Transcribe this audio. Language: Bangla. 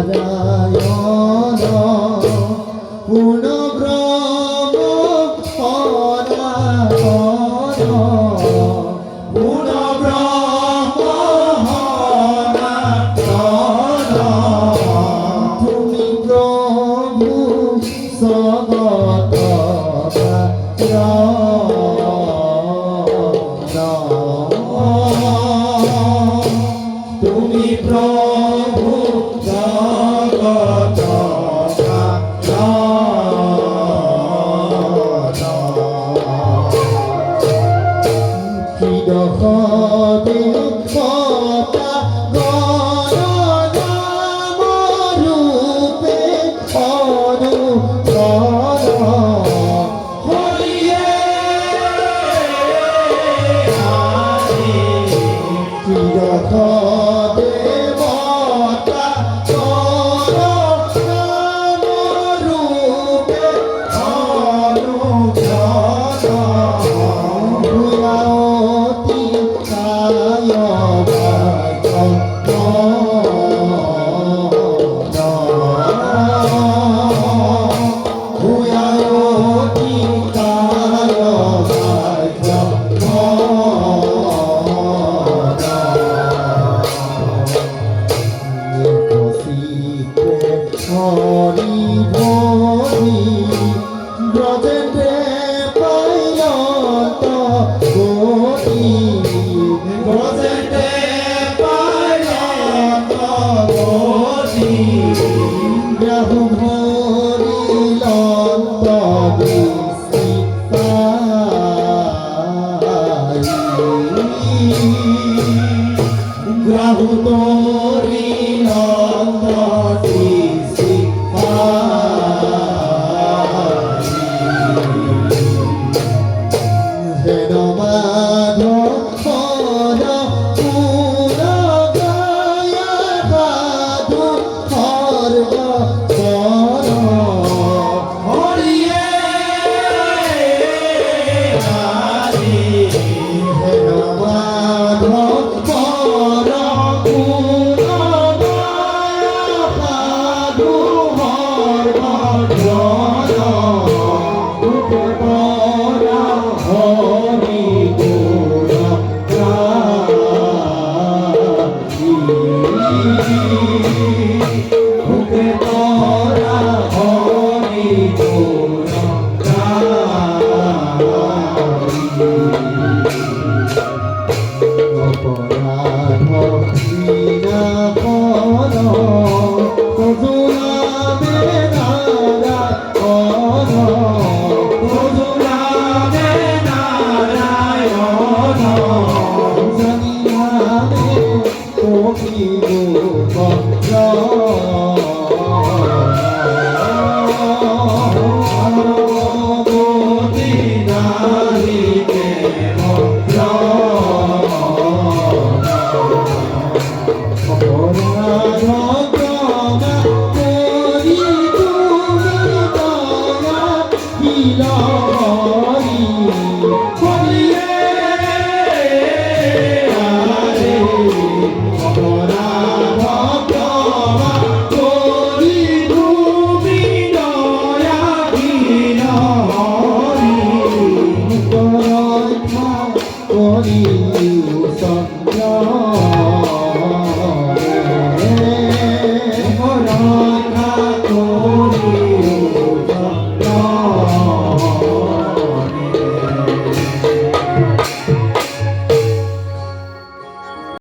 নারায়ণ পূর্ণ ব্রহ্ম অনাহর পূর্ণ ব্রহ্ম অনাহর তুমি প্রভু সগত তুমি প্রভু জগত কিদহতে কতা গণনাম রূপে অনুকর হরিয়ে কিদহতে মতা গণনাম রূপে অনুকর ভূয়াতি কায় ভূয়াতি কায় হরি ভরি ব্রজেন্দ্রে পাইলত গতি ব্রজেন্দ্রে পাইলত গতি রাহু ভরি লন্ত দৃষ্টি পাই রাহু তোরি লন্ত দৃষ্টি হেন মাধব পুর গায়া সাধু সর্ব কর হরিয়ে হরি হেন মাধব পুর গায়া সাধু সর্ব কর হরি গুণ ভুকে তোরা হরি গুণ অপরাধ বিনা পদ কজুনা বেদারা অন কজুনা বেনারায়ণ জানিয়াবে কহিব ভদ্র গতি নাহিকে ভদ্র অপরাধ ক্ষমা করি তুমি দয়া বিলহরি হরিয়ে হরে অপরাধ ক্ষমা করি তুমি দয়া বিলহরি রক্ষা করি